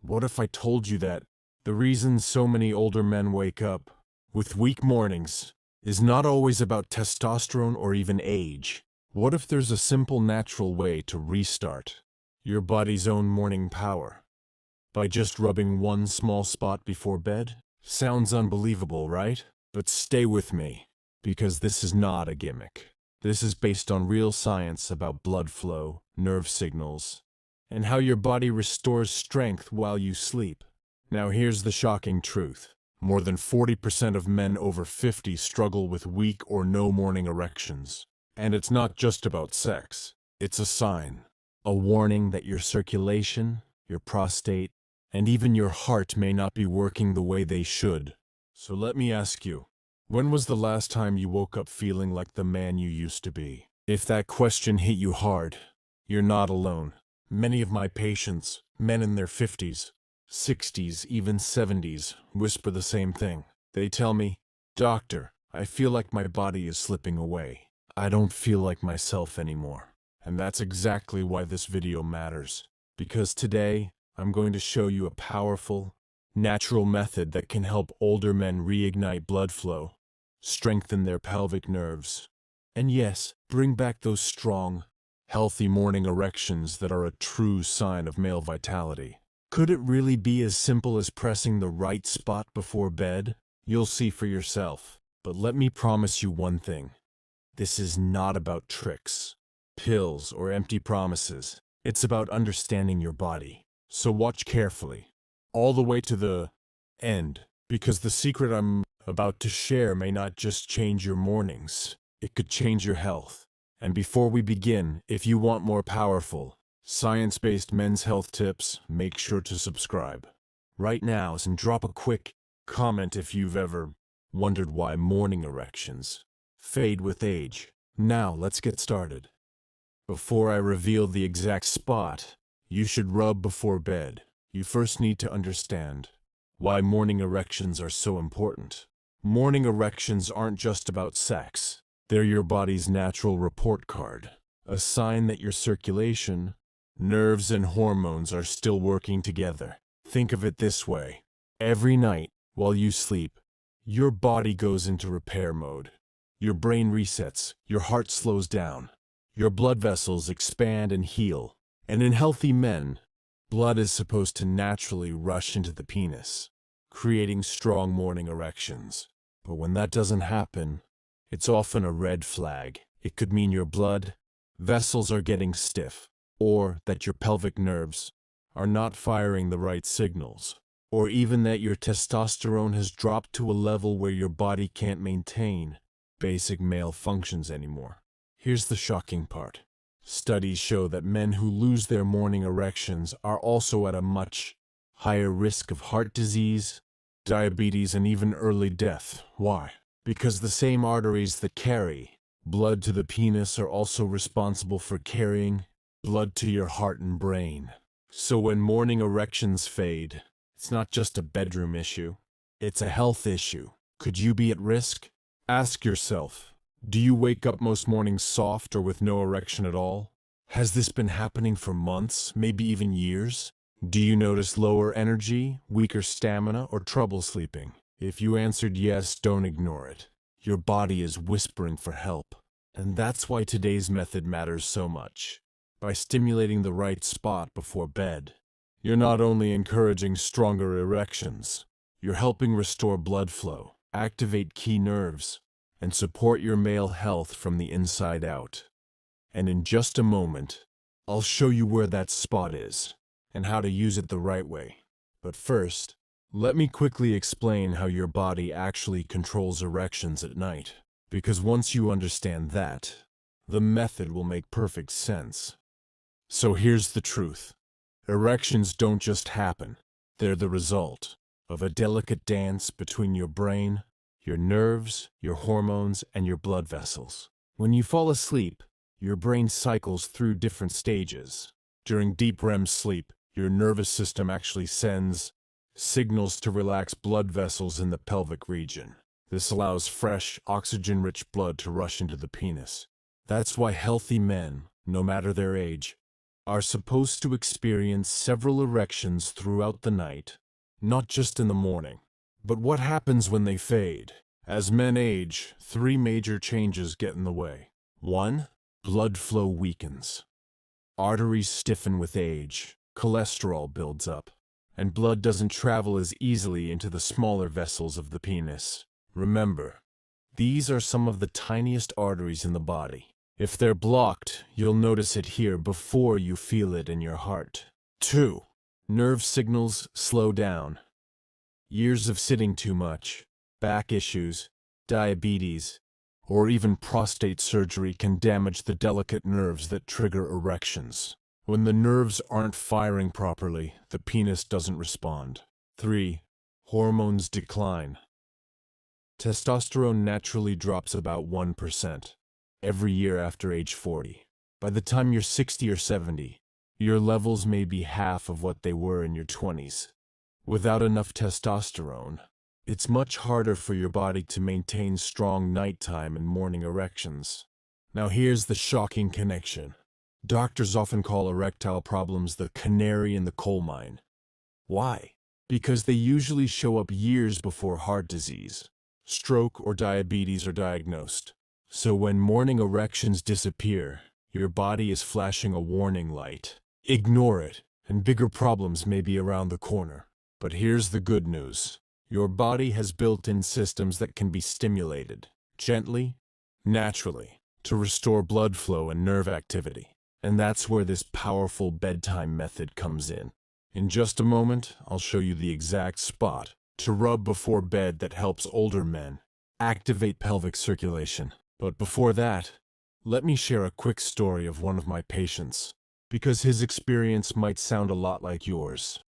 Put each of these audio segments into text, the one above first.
What if I told you that the reason so many older men wake up with weak mornings is not always about testosterone or even age? What if there's a simple natural way to restart your body's own morning power by just rubbing one small spot before bed? Sounds unbelievable, right? But stay with me, because this is not a gimmick. This is based on real science about blood flow, nerve signals, and how your body restores strength while you sleep. Now here's the shocking truth. More than 40% of men over 50 struggle with weak or no morning erections. And it's not just about sex. It's a sign, a warning that your circulation, your prostate, and even your heart may not be working the way they should. So let me ask you, when was the last time you woke up feeling like the man you used to be? If that question hit you hard, you're not alone. Many of my patients, men in their 50s, 60s, even 70s, whisper the same thing. They tell me, "Doctor, I feel like my body is slipping away. I don't feel like myself anymore." And that's exactly why this video matters. Because today, I'm going to show you a powerful, natural method that can help older men reignite blood flow, strengthen their pelvic nerves, and yes, bring back those strong, healthy morning erections that are a true sign of male vitality. Could it really be as simple as pressing the right spot before bed? You'll see for yourself. But let me promise you one thing. This is not about tricks, pills, or empty promises. It's about understanding your body. So watch carefully, all the way to the end, because the secret I'm about to share may not just change your mornings, it could change your health. And before we begin, if you want more powerful, science-based men's health tips, make sure to subscribe right now and drop a quick comment if you've ever wondered why morning erections fade with age. Now let's get started. Before I reveal the exact spot you should rub before bed, you first need to understand why morning erections are so important. Morning erections aren't just about sex. They're your body's natural report card, a sign that your circulation, nerves, and hormones are still working together. Think of it this way. Every night, while you sleep, your body goes into repair mode. Your brain resets, your heart slows down, your blood vessels expand and heal. And in healthy men, blood is supposed to naturally rush into the penis, creating strong morning erections. But when that doesn't happen, it's often a red flag. It could mean your blood vessels are getting stiff, or that your pelvic nerves are not firing the right signals, or even that your testosterone has dropped to a level where your body can't maintain basic male functions anymore. Here's the shocking part. Studies show that men who lose their morning erections are also at a much higher risk of heart disease, diabetes, and even early death. Why? Because the same arteries that carry blood to the penis are also responsible for carrying blood to your heart and brain. So when morning erections fade, it's not just a bedroom issue, it's a health issue. Could you be at risk? Ask yourself, do you wake up most mornings soft or with no erection at all? Has this been happening for months, maybe even years? Do you notice lower energy, weaker stamina, or trouble sleeping? If you answered yes, don't ignore it. Your body is whispering for help. And that's why today's method matters so much. By stimulating the right spot before bed, you're not only encouraging stronger erections, you're helping restore blood flow, activate key nerves, and support your male health from the inside out. And in just a moment, I'll show you where that spot is and how to use it the right way. But first, let me quickly explain how your body actually controls erections at night. Because once you understand that, the method will make perfect sense. So here's the truth. Erections don't just happen. They're the result of a delicate dance between your brain, your nerves, your hormones, and your blood vessels. When you fall asleep, your brain cycles through different stages. During deep REM sleep, your nervous system actually sends signals to relax blood vessels in the pelvic region. This allows fresh, oxygen-rich blood to rush into the penis. That's why healthy men, no matter their age, are supposed to experience several erections throughout the night, not just in the morning. But what happens when they fade? As men age, three major changes get in the way. 1. Blood flow weakens. Arteries stiffen with age, cholesterol builds up, and blood doesn't travel as easily into the smaller vessels of the penis. Remember, these are some of the tiniest arteries in the body. If they're blocked, you'll notice it here before you feel it in your heart. 2. Nerve signals slow down. Years of sitting too much, back issues, diabetes, or even prostate surgery can damage the delicate nerves that trigger erections. When the nerves aren't firing properly, the penis doesn't respond. 3. Hormones decline. Testosterone naturally drops about 1% every year after age 40. By the time you're 60 or 70, your levels may be half of what they were in your 20s. Without enough testosterone, it's much harder for your body to maintain strong nighttime and morning erections. Now here's the shocking connection. Doctors often call erectile problems the canary in the coal mine. Why? Because they usually show up years before heart disease, stroke, or diabetes are diagnosed. So when morning erections disappear, your body is flashing a warning light. Ignore it, and bigger problems may be around the corner. But here's the good news. Your body has built-in systems that can be stimulated, gently, naturally, to restore blood flow and nerve activity. And that's where this powerful bedtime method comes in. In just a moment, I'll show you the exact spot to rub before bed that helps older men activate pelvic circulation. But before that, let me share a quick story of one of my patients, because his experience might sound a lot like yours.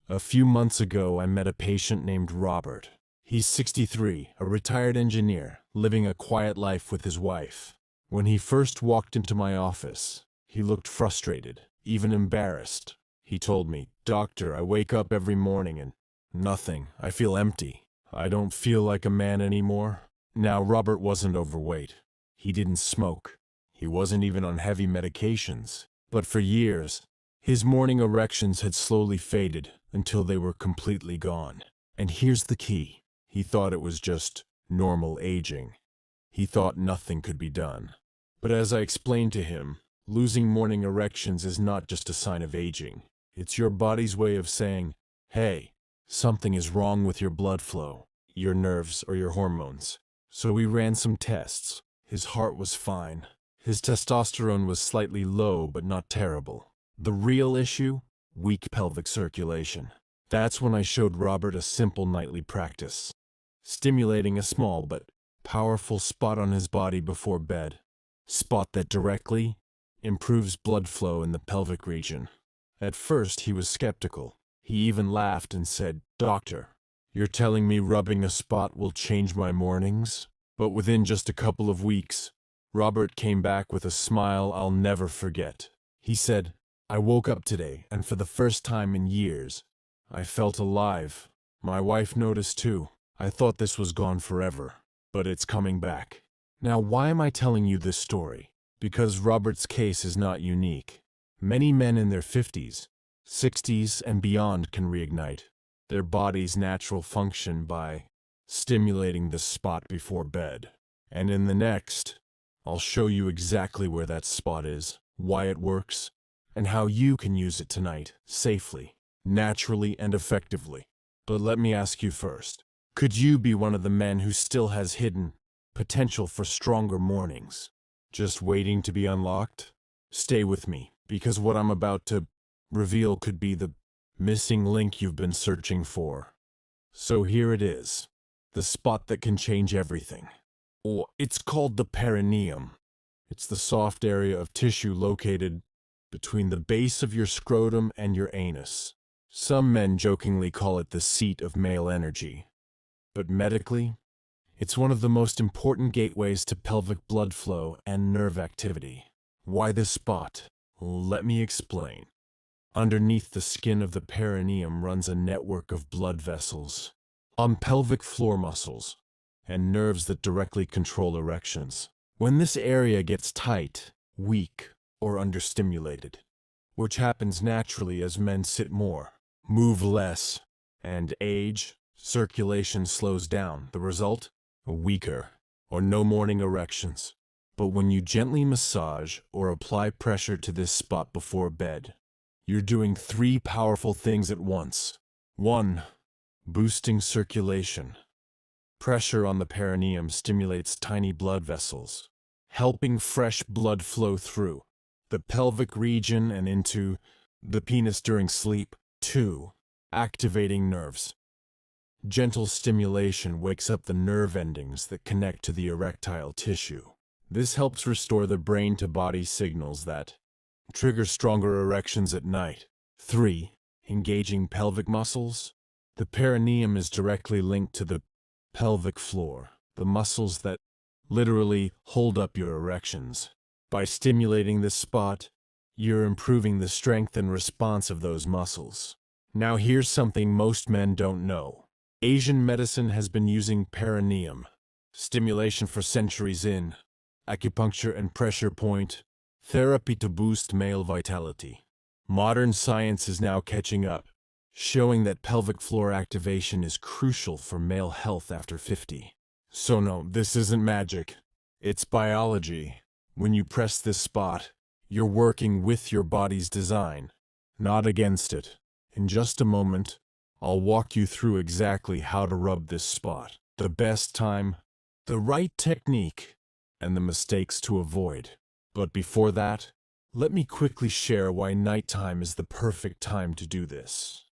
A few months ago, I met a patient named Robert. He's 63, a retired engineer, living a quiet life with his wife. When he first walked into my office, he looked frustrated, even embarrassed. He told me, "Doctor, I wake up every morning and nothing. I feel empty. I don't feel like a man anymore." Now, Robert wasn't overweight. He didn't smoke. He wasn't even on heavy medications. But for years, his morning erections had slowly faded until they were completely gone. And here's the key. He thought it was just normal aging. He thought nothing could be done. But as I explained to him, losing morning erections is not just a sign of aging. It's your body's way of saying, "Hey, something is wrong with your blood flow, your nerves, or your hormones." So we ran some tests. His heart was fine. His testosterone was slightly low, but not terrible. The real issue? Weak pelvic circulation. That's when I showed Robert a simple nightly practice, stimulating a small but powerful spot on his body before bed. Spot that directly improves blood flow in the pelvic region. At first, he was skeptical. He even laughed and said, "Doctor, you're telling me rubbing a spot will change my mornings?" But within just a couple of weeks, Robert came back with a smile I'll never forget. He said, "I woke up today, and for the first time in years, I felt alive. My wife noticed too. I thought this was gone forever, but it's coming back." Now, why am I telling you this story? Because Robert's case is not unique. Many men in their 50s, 60s, and beyond can reignite their body's natural function by stimulating the spot before bed. And in the next, I'll show you exactly where that spot is, why it works, and how you can use it tonight, safely, naturally, and effectively. But let me ask you first, could you be one of the men who still has hidden potential for stronger mornings, just waiting to be unlocked? Stay with me, because what I'm about to reveal could be the missing link you've been searching for. So here it is, the spot that can change everything. Or it's called the perineum. It's the soft area of tissue located between the base of your scrotum and your anus. Some men jokingly call it the seat of male energy. But medically, it's one of the most important gateways to pelvic blood flow and nerve activity. Why this spot? Let me explain. Underneath the skin of the perineum runs a network of blood vessels, pelvic floor muscles, and nerves that directly control erections. When this area gets tight, weak, or understimulated, which happens naturally as men sit more, move less, and age. Circulation slows down. The result? A weaker or no morning erections. But when you gently massage or apply pressure to this spot before bed, you're doing 3 powerful things at once. 1. Boosting circulation. Pressure on the perineum stimulates tiny blood vessels, helping fresh blood flow through the pelvic region and into the penis during sleep. 2. Activating nerves. Gentle stimulation wakes up the nerve endings that connect to the erectile tissue. This helps restore the brain to body signals that trigger stronger erections at night. 3. Engaging pelvic muscles. The perineum is directly linked to the pelvic floor, the muscles that literally hold up your erections. By stimulating this spot, you're improving the strength and response of those muscles. Now here's something most men don't know. Asian medicine has been using perineum stimulation for centuries in acupuncture and pressure point therapy to boost male vitality. Modern science is now catching up, showing that pelvic floor activation is crucial for male health after 50. So no, this isn't magic. It's biology. When you press this spot, you're working with your body's design, not against it. In just a moment, I'll walk you through exactly how to rub this spot, the best time, the right technique, and the mistakes to avoid. But before that, let me quickly share why nighttime is the perfect time to do this.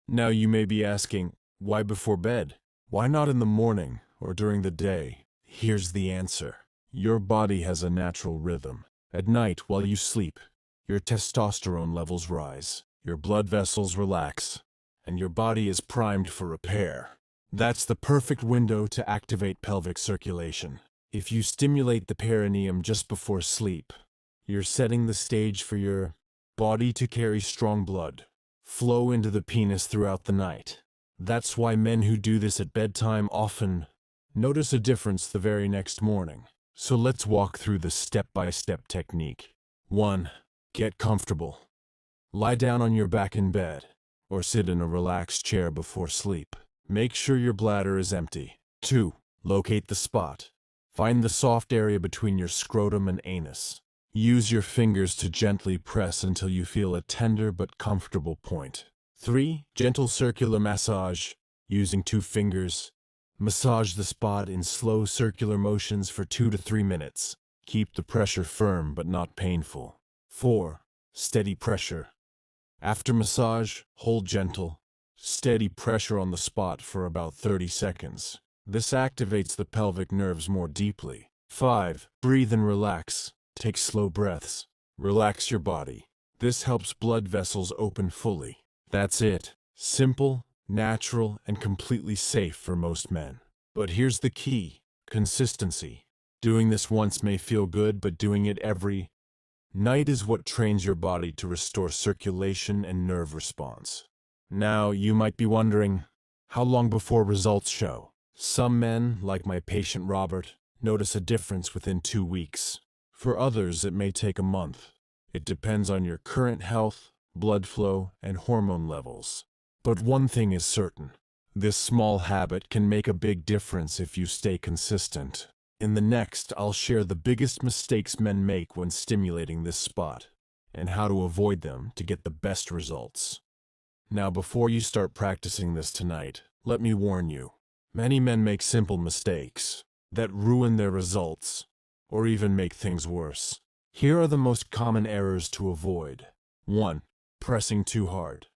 Now you may be asking, why before bed? Why not in the morning or during the day? Here's the answer. Your body has a natural rhythm. At night while you sleep, your testosterone levels rise, your blood vessels relax, and your body is primed for repair. That's the perfect window to activate pelvic circulation. If you stimulate the perineum just before sleep, you're setting the stage for your body to carry strong blood flow into the penis throughout the night. That's why men who do this at bedtime often notice a difference the very next morning. So let's walk through the step-by-step technique. 1. Get comfortable. Lie down on your back in bed, or sit in a relaxed chair before sleep. Make sure your bladder is empty. 2. Locate the spot. Find the soft area between your scrotum and anus. Use your fingers to gently press until you feel a tender but comfortable point. 3. Gentle circular massage. Using 2 fingers, massage the spot in slow circular motions for 2 to 3 minutes. Keep the pressure firm but not painful. 4. Steady pressure. After massage, hold gentle, steady pressure on the spot for about 30 seconds. This activates the pelvic nerves more deeply. 5. Breathe and relax. Take slow breaths. Relax your body. This helps blood vessels open fully. That's it. Simple, natural, and completely safe for most men. But here's the key: consistency. Doing this once may feel good, but doing it every night is what trains your body to restore circulation and nerve response. Now, you might be wondering, how long before results show? Some men, like my patient Robert, notice a difference within 2 weeks. For others, it may take a month. It depends on your current health, blood flow, and hormone levels. But one thing is certain: this small habit can make a big difference if you stay consistent. In the next, I'll share the biggest mistakes men make when stimulating this spot, and how to avoid them to get the best results. Now, before you start practicing this tonight, let me warn you. Many men make simple mistakes that ruin their results, or even make things worse. Here are the most common errors to avoid. 1. Pressing too hard.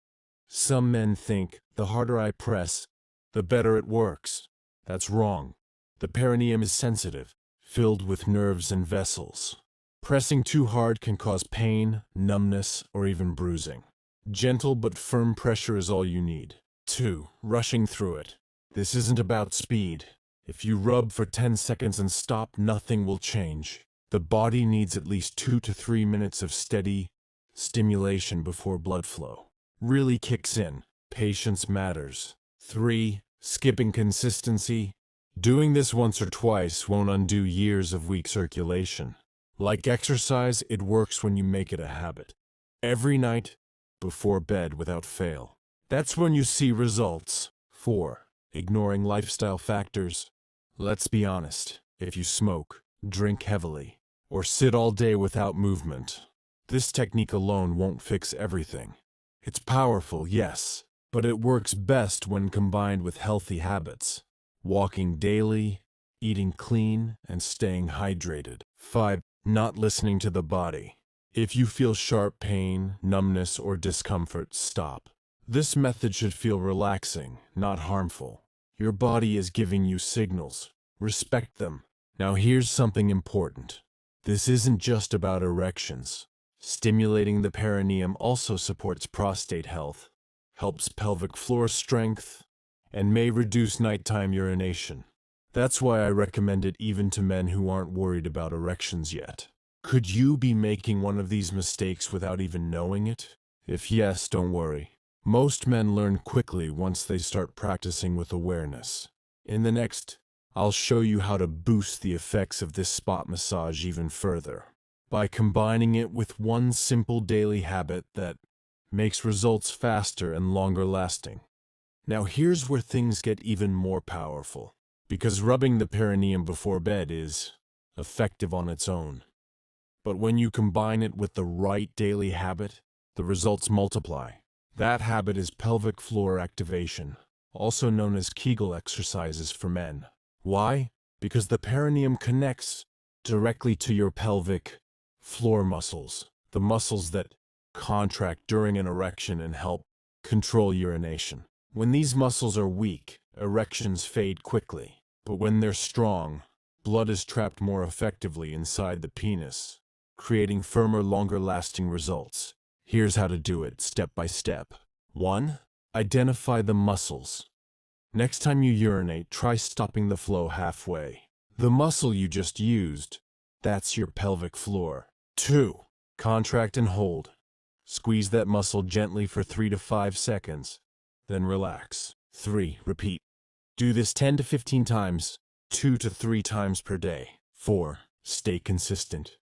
Some men think, the harder I press, the better it works. That's wrong. The perineum is sensitive, filled with nerves and vessels. Pressing too hard can cause pain, numbness, or even bruising. Gentle but firm pressure is all you need. 2. Rushing through it. This isn't about speed. If you rub for 10 seconds and stop, nothing will change. The body needs at least 2 to 3 minutes of steady stimulation before blood flow really kicks in. Patience matters. 3. Skipping consistency. Doing this once or twice won't undo years of weak circulation. Like exercise, it works when you make it a habit. every night before bed without fail. That's when you see results. 4. Ignoring lifestyle factors. Let's be honest, if you smoke, drink heavily, or sit all day without movement, this technique alone won't fix everything. It's powerful, yes, but it works best when combined with healthy habits. Walking daily, eating clean, and staying hydrated. 5. Not listening to the body. If you feel sharp pain, numbness, or discomfort, stop. This method should feel relaxing, not harmful. Your body is giving you signals. Respect them. Now here's something important. This isn't just about erections. Stimulating the perineum also supports prostate health, helps pelvic floor strength, and may reduce nighttime urination. That's why I recommend it even to men who aren't worried about erections yet. Could you be making one of these mistakes without even knowing it? If yes, don't worry. Most men learn quickly once they start practicing with awareness. In the next, I'll show you how to boost the effects of this spot massage even further, by combining it with one simple daily habit that makes results faster and longer lasting. Now here's where things get even more powerful, because rubbing the perineum before bed is effective on its own. But when you combine it with the right daily habit, the results multiply. That habit is pelvic floor activation, also known as Kegel exercises for men. Why? Because the perineum connects directly to your pelvic floor muscles, the muscles that contract during an erection and help control urination. When these muscles are weak, erections fade quickly. But when they're strong, blood is trapped more effectively inside the penis, creating firmer, longer-lasting results. Here's how to do it, step by step. 1. Identify the muscles. Next time you urinate, try stopping the flow halfway. The muscle you just used, that's your pelvic floor. 2. Contract and hold. Squeeze that muscle gently for 3 to 5 seconds, then relax. 3. Repeat. Do this 10 to 15 times, 2 to 3 times per day. 4. Stay consistent.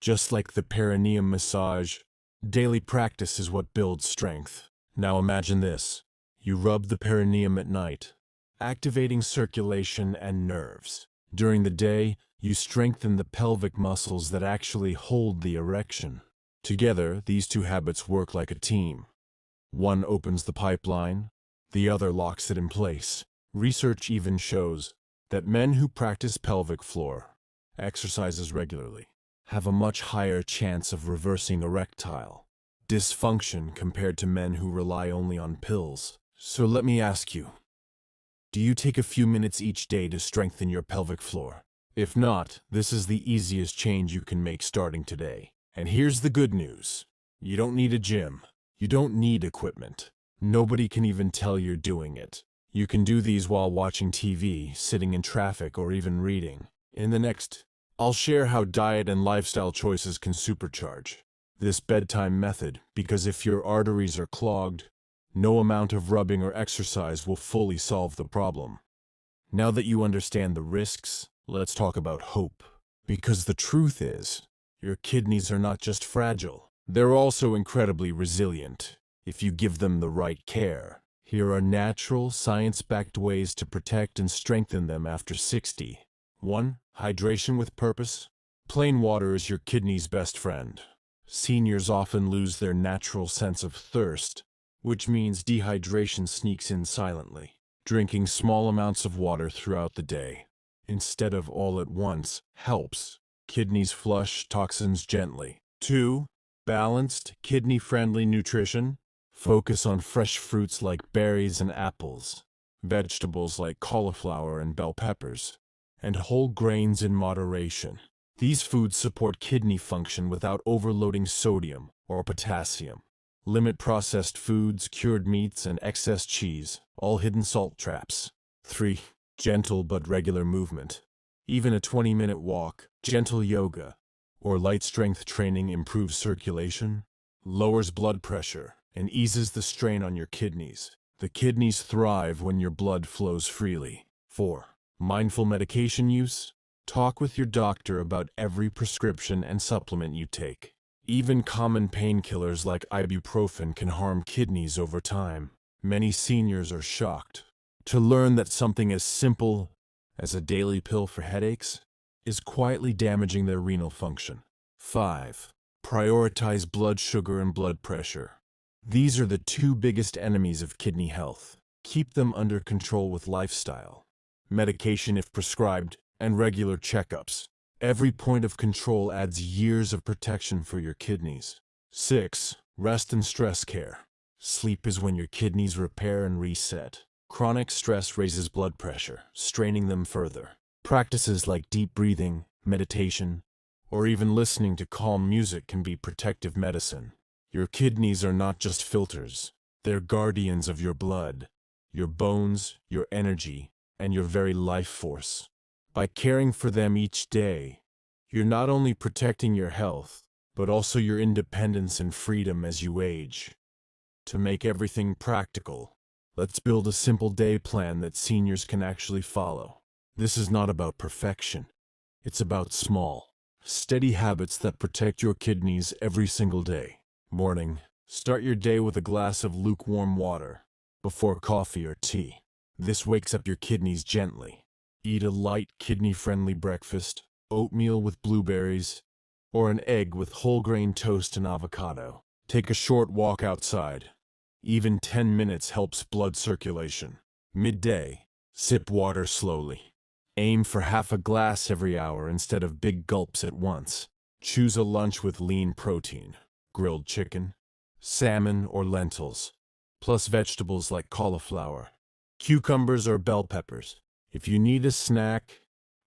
Just like the perineum massage, daily practice is what builds strength. Now imagine this. You rub the perineum at night, activating circulation and nerves. During the day, you strengthen the pelvic muscles that actually hold the erection. Together, these two habits work like a team. One opens the pipeline, the other locks it in place. Research even shows that men who practice pelvic floor exercises regularly have a much higher chance of reversing erectile dysfunction compared to men who rely only on pills. So let me ask you, do you take a few minutes each day to strengthen your pelvic floor? If not, this is the easiest change you can make starting today. And here's the good news. You don't need a gym. You don't need equipment. Nobody can even tell you're doing it. You can do these while watching TV, sitting in traffic, or even reading. In the next, I'll share how diet and lifestyle choices can supercharge this bedtime method, because if your arteries are clogged, no amount of rubbing or exercise will fully solve the problem. Now that you understand the risks, let's talk about hope. Because the truth is, your kidneys are not just fragile, they're also incredibly resilient if you give them the right care. Here are natural, science-backed ways to protect and strengthen them after 60. 1. Hydration with purpose. Plain water is your kidney's best friend. Seniors often lose their natural sense of thirst, which means dehydration sneaks in silently. Drinking small amounts of water throughout the day, instead of all at once, helps. Kidneys flush toxins gently. 2. Balanced, kidney-friendly nutrition. Focus on fresh fruits like berries and apples, vegetables like cauliflower and bell peppers, and whole grains in moderation. These foods support kidney function without overloading sodium or potassium. Limit processed foods, cured meats, and excess cheese, all hidden salt traps. 3. Gentle but regular movement. Even a 20-minute walk, gentle yoga, or light strength training improves circulation, lowers blood pressure, and eases the strain on your kidneys. The kidneys thrive when your blood flows freely. 4. Mindful medication use. Talk with your doctor about every prescription and supplement you take. Even common painkillers like ibuprofen can harm kidneys over time. Many seniors are shocked to learn that something as simple as a daily pill for headaches is quietly damaging their renal function. 5. Prioritize blood sugar and blood pressure. These are the two biggest enemies of kidney health. Keep them under control with lifestyle, medication if prescribed, and regular checkups. Every point of control adds years of protection for your kidneys. 6. Rest and stress care. Sleep is when your kidneys repair and reset. Chronic stress raises blood pressure, straining them further. Practices like deep breathing, meditation, or even listening to calm music can be protective medicine. Your kidneys are not just filters. They're guardians of your blood, your bones, your energy, and your very life force. By caring for them each day, you're not only protecting your health, but also your independence and freedom as you age. To make everything practical, let's build a simple day plan that seniors can actually follow. This is not about perfection. It's about small, steady habits that protect your kidneys every single day. Morning. Start your day with a glass of lukewarm water before coffee or tea. This wakes up your kidneys gently. Eat a light, kidney-friendly breakfast, oatmeal with blueberries, or an egg with whole grain toast and avocado. Take a short walk outside. Even 10 minutes helps blood circulation. Midday. Sip water slowly. Aim for half a glass every hour instead of big gulps at once. Choose a lunch with lean protein, grilled chicken, salmon or lentils, plus vegetables like cauliflower, cucumbers or bell peppers. If you need a snack,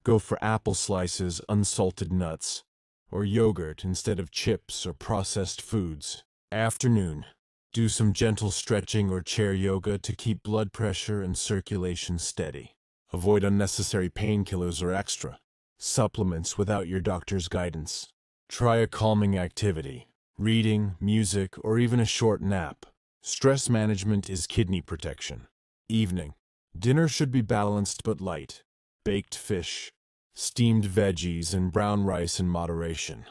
go for apple slices, unsalted nuts, or yogurt instead of chips or processed foods. Afternoon. Do some gentle stretching or chair yoga to keep blood pressure and circulation steady. Avoid unnecessary painkillers or extra supplements without your doctor's guidance. Try a calming activity, reading, music, or even a short nap. Stress management is kidney protection. Evening. Dinner should be balanced but light. Baked fish, steamed veggies, and brown rice in moderation.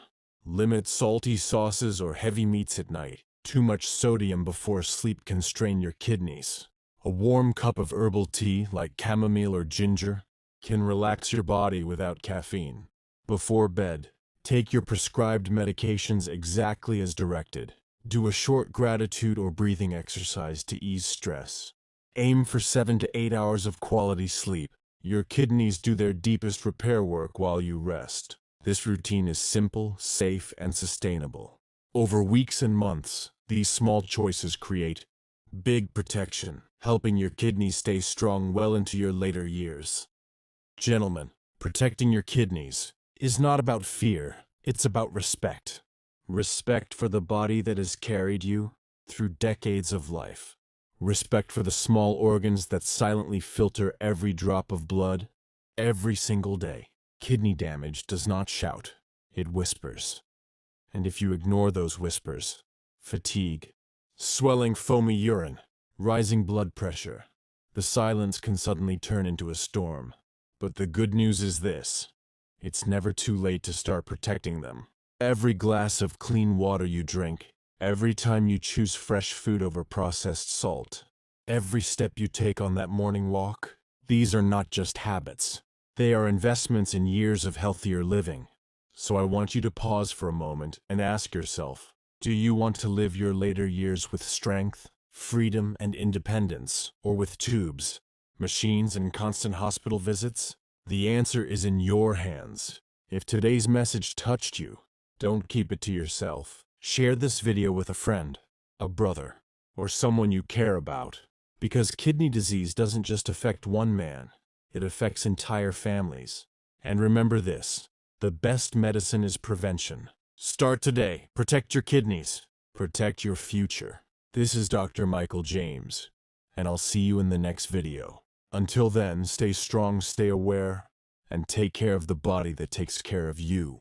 Limit salty sauces or heavy meats at night. Too much sodium before sleep can strain your kidneys. A warm cup of herbal tea, like chamomile or ginger, can relax your body without caffeine. Before bed, take your prescribed medications exactly as directed. Do a short gratitude or breathing exercise to ease stress. Aim for 7 to 8 hours of quality sleep. Your kidneys do their deepest repair work while you rest. This routine is simple, safe, and sustainable. Over weeks and months, these small choices create big protection, helping your kidneys stay strong well into your later years. Gentlemen, protecting your kidneys is not about fear, it's about respect. Respect for the body that has carried you through decades of life. Respect for the small organs that silently filter every drop of blood every single day. Kidney damage does not shout, it whispers. And if you ignore those whispers, fatigue, swelling foamy urine, rising blood pressure, the silence can suddenly turn into a storm. But the good news is this: it's never too late to start protecting them. Every glass of clean water you drink, every time you choose fresh food over processed salt, every step you take on that morning walk, these are not just habits. They are investments in years of healthier living. So I want you to pause for a moment and ask yourself, do you want to live your later years with strength, freedom, and independence, or with tubes, machines, and constant hospital visits? The answer is in your hands. If today's message touched you, don't keep it to yourself. Share this video with a friend, a brother, or someone you care about. Because kidney disease doesn't just affect one man, it affects entire families. And remember this: the best medicine is prevention. Start today. Protect your kidneys. Protect your future. This is Dr. Michael James, and I'll see you in the next video. Until then, stay strong, stay aware, and take care of the body that takes care of you.